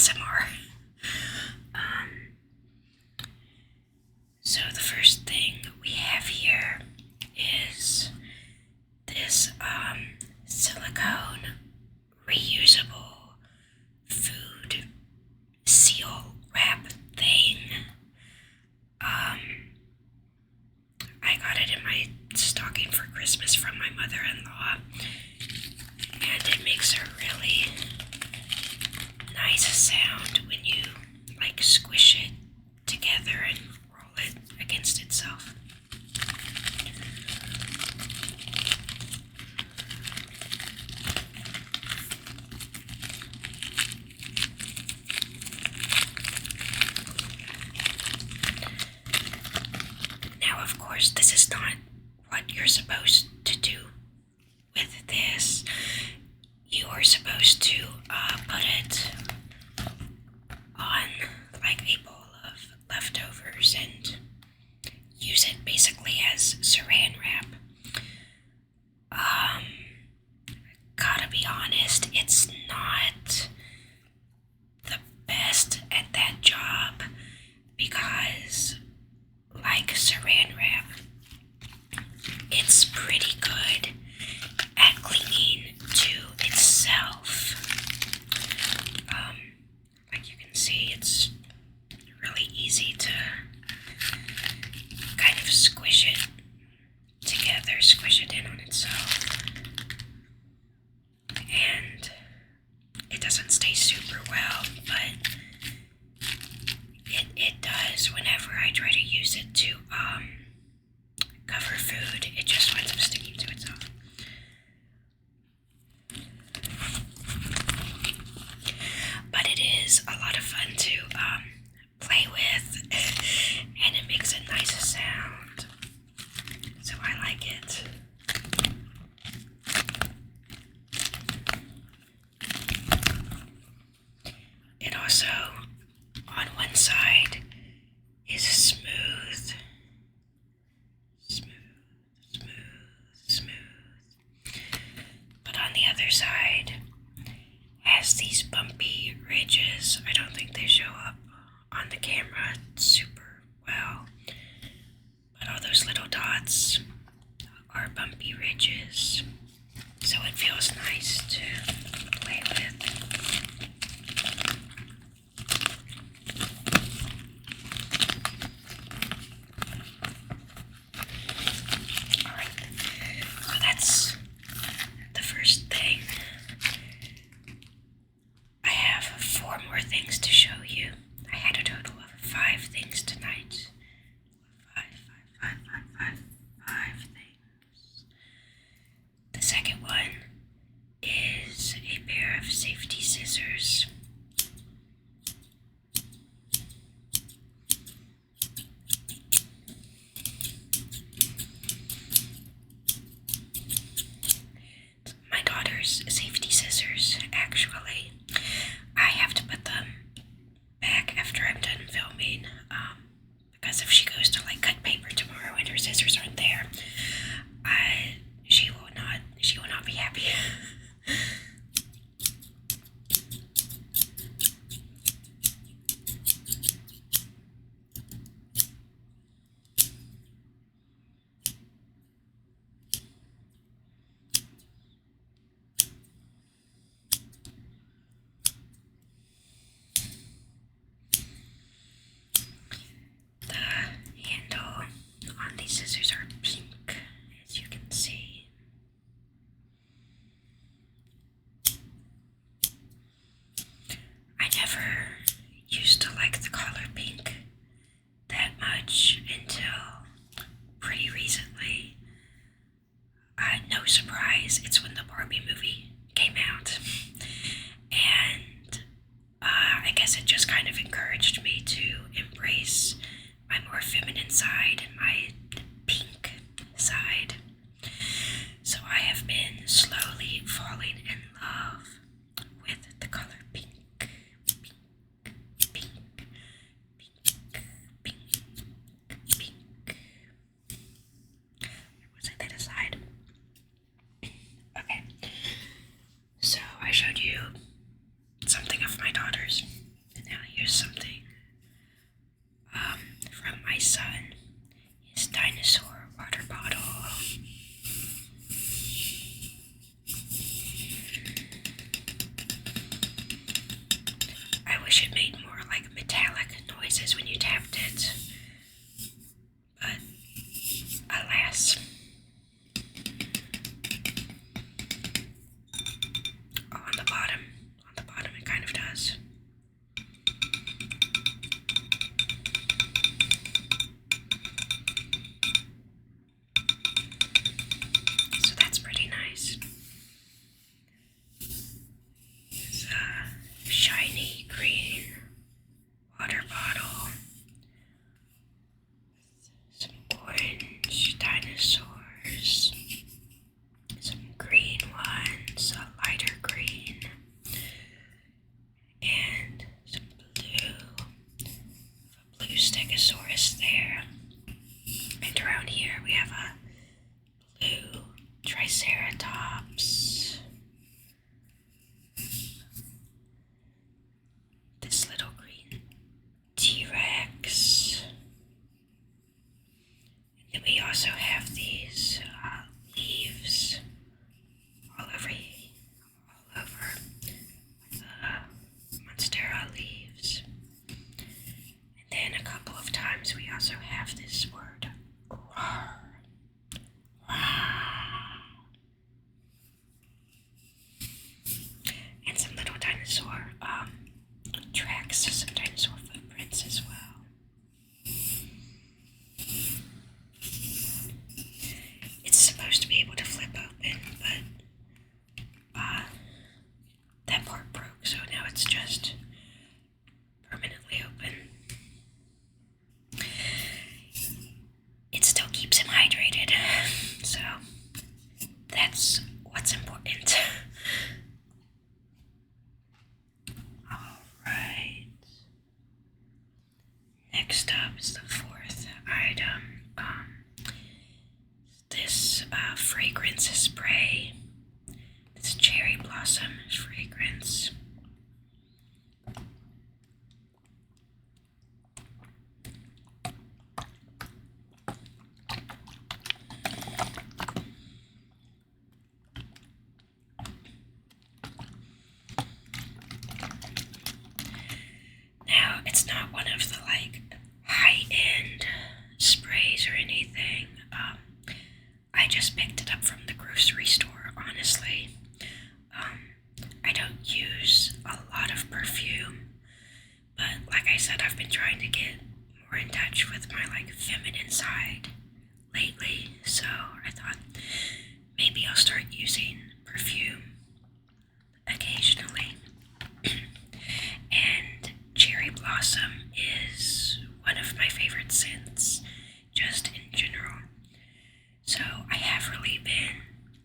ASMR. Um, so the first thing we have here is this silicone reusable food seal wrap thing. I got it in my stocking for Christmas from my mother-in-law, and it makes a really nice sound when you like squish it together and roll it against itself. Now, of course, this is not what you're supposed to do with this. You are supposed to put it on like a bowl of leftovers and use it basically as saran wrap. Gotta be honest, it's not the best at that job because, like saran wrap, it's pretty good at clinging to itself. Like you can see, it's really easy to kind of squish it together, squish it in on itself. And it doesn't stay super well, but it does whenever I try to use it to cover food. It just winds up sticking to itself. But it is a lot of fun to play with, and it makes a nice sound, so I like it. It also, on one side, is smooth, but on the other side has these bumpy ridges. I don't think they show up on the camera super well, but all those little dots are bumpy ridges, so it feels nice to play with. Alright, so that's the first thing. I have 4 more things to show you. I had a total of 5 things tonight. Five things. The second one is a pair of safety scissors. My daughter's safety scissors, actually. I have to put them back after I'm done filming, because if she goes to like cut paper tomorrow and her scissors aren't there, she will not be happy. The handle on these scissors are pink, as you can see. I never used to like the color pink that much until pretty recently. No surprise, it's when the Barbie movie came out. And I guess it just kind of encouraged me to embrace my more feminine side and my pink side. So I have been slowly falling in love with the color pink. Pink, pink, pink, pink, pink. We'll set that aside. Okay. So I showed you something of my daughter's. wish it made more like metallic noises when you tapped it, but alas. Oh, on the bottom it kind of does. So that's pretty nice. It's a shiny green water bottle. Some orange dinosaurs. Some green ones, a lighter green. And some blue stegosaurus there. And around here we have a blue triceratops. This little green T-Rex. And then we also have these leaves all over the Monstera leaves. And then a couple of times we also have this word, roar. And some little dinosaur tracks, some dinosaur footprints as well. It's supposed to be able to flip open, but that part broke, so now it's just permanently open. It still keeps him hydrated, so that's what's important. Alright. Next up is the fourth item. This fragrance spray. This cherry blossom fragrance. Now, it's not one of the high-end sprays or anything. I just picked it up from the grocery store, honestly. I don't use a lot of perfume, but like I said, I've been trying to get more in touch with my feminine side lately, so I thought maybe I'll start using perfume occasionally. And cherry blossom is one of my favorite scents, just in general. So I have really been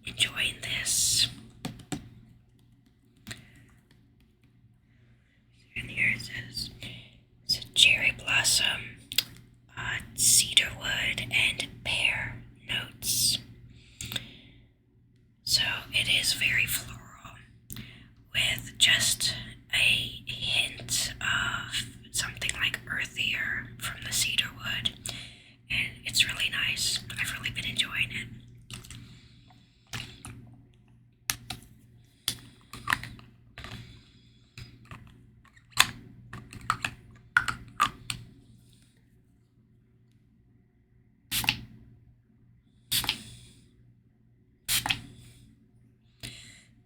enjoying this. And here it says it's a cherry blossom, cedarwood, and pear notes. So it is very floral, with just a hint of something earthier from the cedarwood, and it's really nice. I've really been enjoying it.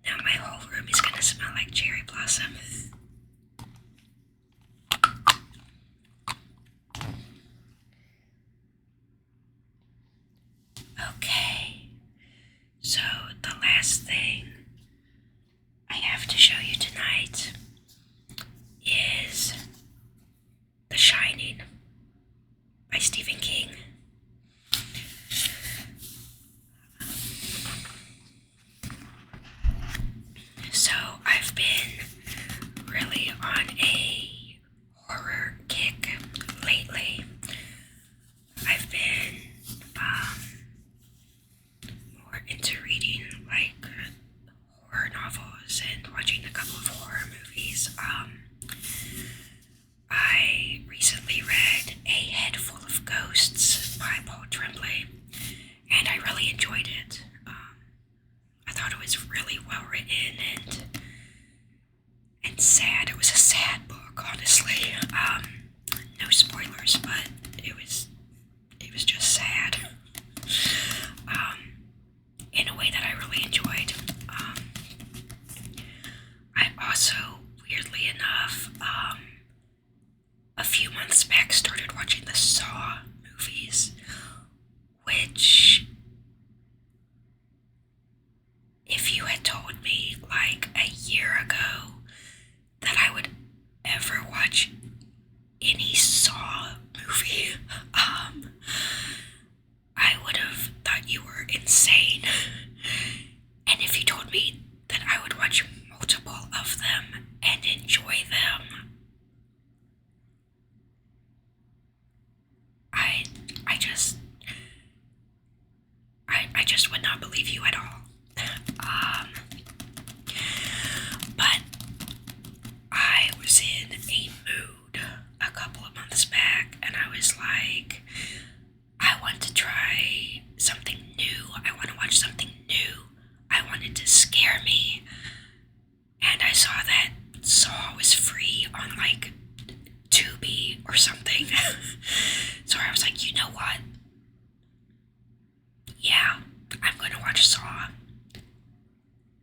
Now my whole room is gonna smell like cherry blossom. Okay, so the last thing I have to show you tonight is The Shining by Stephen King. So I've been really on a horror kick lately. I've been more into reading watch any Saw movie, I would have thought you were insane. And if you told me that I would watch multiple of them and enjoy them, I, I just, I just would not believe you at all. But I was in a mood a couple of months back, and I was like, I want to try something new. I want to watch something new. I wanted to scare me. And I saw that Saw was free on like Tubi or something. So I was like, you know what? Yeah, I'm going to watch Saw.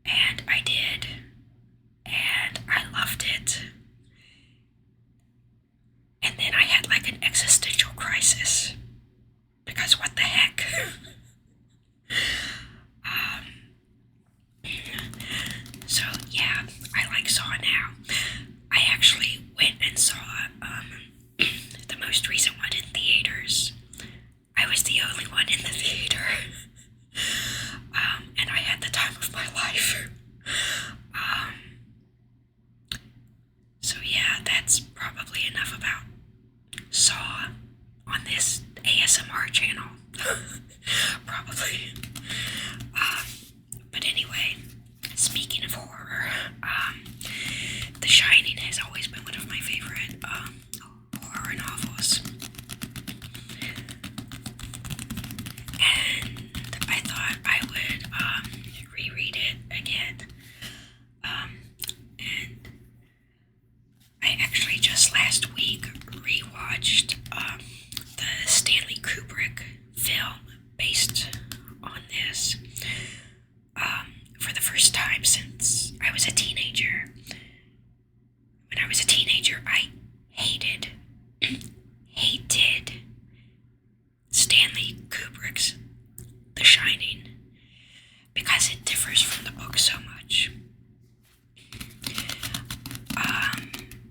And I did. And I loved it. And then I had like an existential crisis. Because what the heck? So yeah, I like Saw now. I actually went and saw the most recent one in theaters. I was the only one in the theater. And I had the time of my life. So yeah, that's probably enough about Saw on this ASMR channel. Probably. But anyway, speaking of horror, The Shining has always been one of my favorite horror novels. And I thought I would reread it again. And I actually just last week rewatched the Stanley Kubrick film based on this for the first time since I was a teenager. When I was a teenager, I hated Stanley Kubrick's The Shining because it differs from the book so much.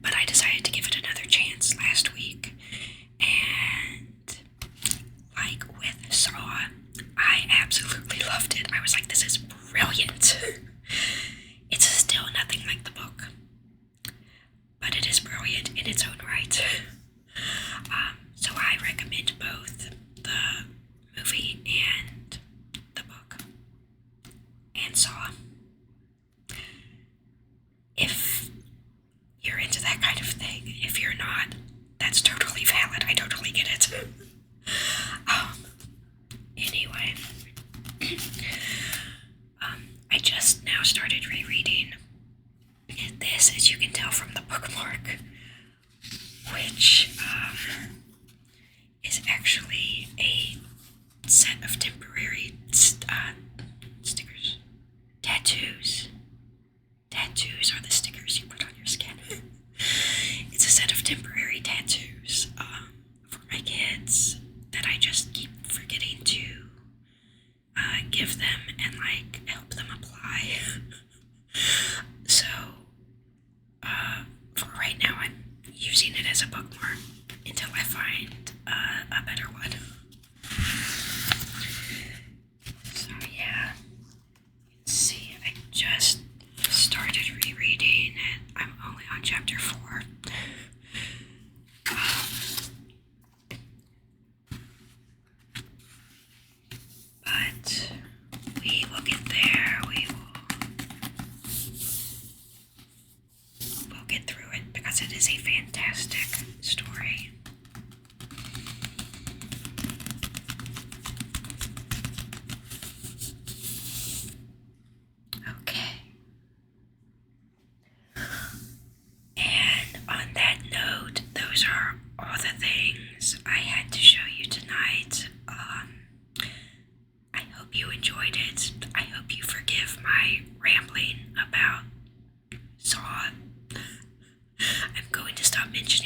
But I decided to give it another chance last week, and like with Saw, I absolutely loved it. I was like, this is brilliant. It's still nothing like the book, but it is brilliant in its own right. So I recommend both the movie and the book and Saw. If you're into that kind of thing, if you're not, that's totally valid. I totally get it. Anyway, I just now started rereading this, as you can tell from the bookmark, which is actually a set of temporary stickers. Tattoos. Tattoos are the stickers you put on your skin. It's a set of temporary tattoos for my kids that I just keep forgetting to give them and like help them apply. So for right now, I'm using it as a bookmark until I find a better one. So yeah, let's see, I just started rereading it. I'm only on chapter 4. But we will get there. We'll get through it because it is a fantastic story. Okay. And on that note, those are all the things I had to show you tonight. I hope you enjoyed it. I hope you forgive my rambling about Saw. I'm going to stop mentioning